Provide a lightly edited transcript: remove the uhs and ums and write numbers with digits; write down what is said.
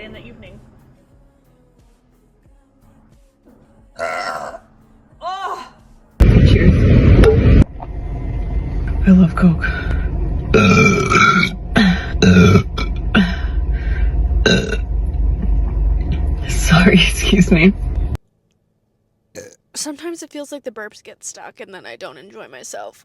in the evening. Oh! Cheers. I love Coke. Sorry, excuse me. Sometimes it feels like the burps get stuck and then I don't enjoy myself.